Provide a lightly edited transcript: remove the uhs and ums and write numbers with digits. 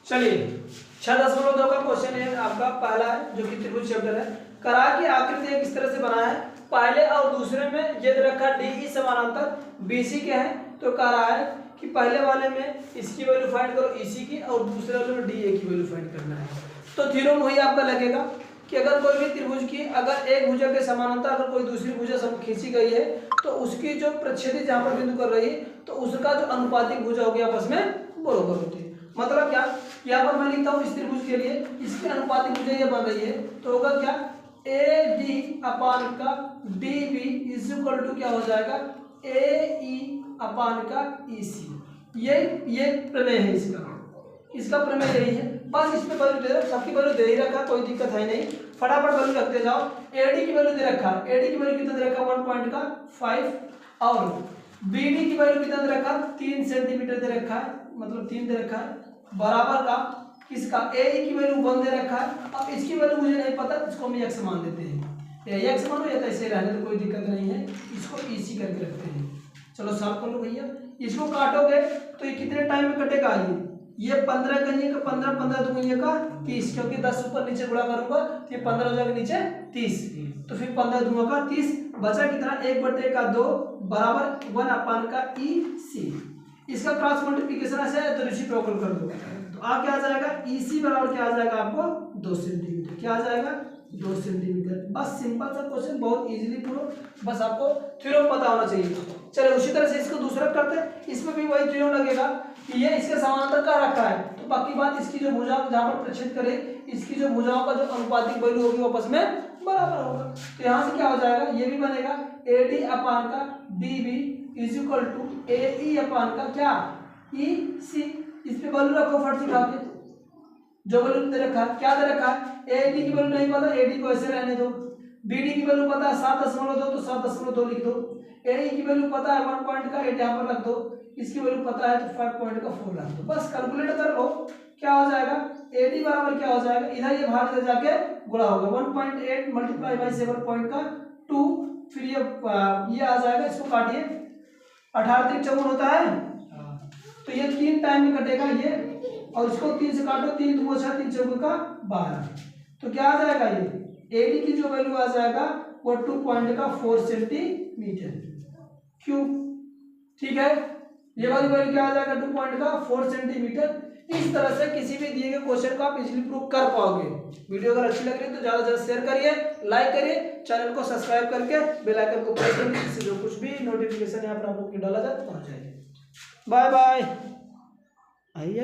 चलिए 6.2 का क्वेश्चन है आपका, पहला है जो कि त्रिभुज चैप्टर है। करा की आकृति एक इस तरह से बना है, पहले और दूसरे में ये दे रखा डी समानांतर बीसी के है। तो कह रहा है कि पहले वाले में इसकी वैल्यू फाइंड करो ईसी की, और दूसरे वाले में डी ए की वैल्यू फाइंड करना है। तो थ्योरम वही आपका लगेगा कि अगर कोई भी त्रिभुज की अगर एक भुजा के समानांतर अगर कोई दूसरी भुजा खींची गई है तो उसकी जो प्रच्छेदी जहां पर बिंदु कर रही है तो उसका जो अनुपातिक भुजा होगी आपस में बराबर होती है। मतलब क्या, यहाँ पर मैं लिखता हूँ इस त्रिभुज के लिए इसकी अनुपातिक भुजा ये बन रही है तो होगा क्या, ए डी अपान का D B is equal to क्या हो जाएगा, ए ई अपान का ई सी। ये प्रमेय है इसका प्रमेय यही है। बस इसमें वैल्यू दे, सबकी वैल्यू दे ही रखा, कोई दिक्कत है नहीं, फटाफट वैल्यू रखते जाओ। एडी की वैल्यू दे रखा है, एडी की वैल्यू कितना दे रखा, 1.5 और बीडी की वैल्यू कितना दे रखा, 3 सेंटीमीटर दे रखा है, मतलब 3 दे रखा है, बराबर का किसका, ए की वैल्यू 1 दे रखा है। अब इसकी वैल्यू मुझे नहीं पता, इसको हम x मान देते हैं, या x मानो या तो ऐसे रहने तो कोई दिक्कत नहीं है, इसको इसी करके रखते हैं। चलो सॉल्व कर लो भैया, इसको काटोगे तो ये कितने टाइम में कटेगा, ये 15 कहिए का 15, 15 दूनी का 30, क्योंकि 10 ऊपर नीचे गुणा करूंगा तो ये 15 हो जाएगा नीचे 30, तो फिर 15 दूंगा का 30, बचा कितना 1/2 बराबर 1 अपान का ई सी। इसका क्रॉस मल्टीप्लिकेशन ऐसे है तो रेसिप्रोकल कर दो, तो आ क्या आ जाएगा, ई सी बराबर क्या आ जाएगा आपको 2 सेंटीमीटर, क्या आ जाएगा 2 सेंटीमीटर। बस सिंपल सा क्वेश्चन, बहुत इजीली प्रूव, बस आपको थ्योरम पता होना चाहिए। चलो उसी तरह से इसको दूसरा करते हैं, इसमें भी वही थ्योरम लगेगा कि ये इसके समानांतर का रखा है, तो बाकी बात इसकी जो भुजा जहां पर प्रच्छेद करे इसकी जो भुजाओं का जो अनुपातिक वैल्यू होगी आपस में बराबर होगा। तो यहाँ से क्या हो जाएगा, ये भी बनेगा ए डी अपान का D B is equal to A E upon का क्या ई सी। इस पे वैल्यू रखो फट से उठा के, जो वैल्यू दे रखा है, क्या दे रखा है, ए डी की वैल्यू नहीं पता, ए डी को ऐसे रहने दो, बी डी की वैल्यू पता है 7.2 तो 7.2 लिख दो, ए की वैल्यू पता है 1.8 यहाँ पर रख दो, इसकी वैल्यू पता है तो 5.4 रख दो। बस कैलकुलेट कर लो, क्या हो जाएगा, ए डी बराबर क्या हो जाएगा, इधर ये भाग इधर जाके गुणा होगा, 1.8 मल्टीप्लाई बाई 7.2, फिर ये आ जाएगा, इसको काटिए 18 3 54 होता है, तो ये 3 टाइम में कटेगा ये, और इसको 3 से काटो, 3 2 6 3 4 का 12, तो क्या आ जाएगा, ये एडी की जो वैल्यू आ जाएगा वो 2.4 सेंटीमीटर क्यूब। ठीक है, ये वाली वैल्यू क्या आ जाएगा 2.4 सेंटीमीटर। इस तरह से किसी भी दिए गए क्वेश्चन को आप इजीली प्रूव कर पाओगे। वीडियो अगर अच्छी लग रही है तो ज्यादा से ज्यादा शेयर करिए, लाइक करिए, चैनल को सब्सक्राइब करके बेल आइकन को प्रेस करिए, जिससे जो कुछ भी नोटिफिकेशन यहाँ पर आप लोग को डाला जाए तो पहुंच जाएगा। Bye bye. आइए।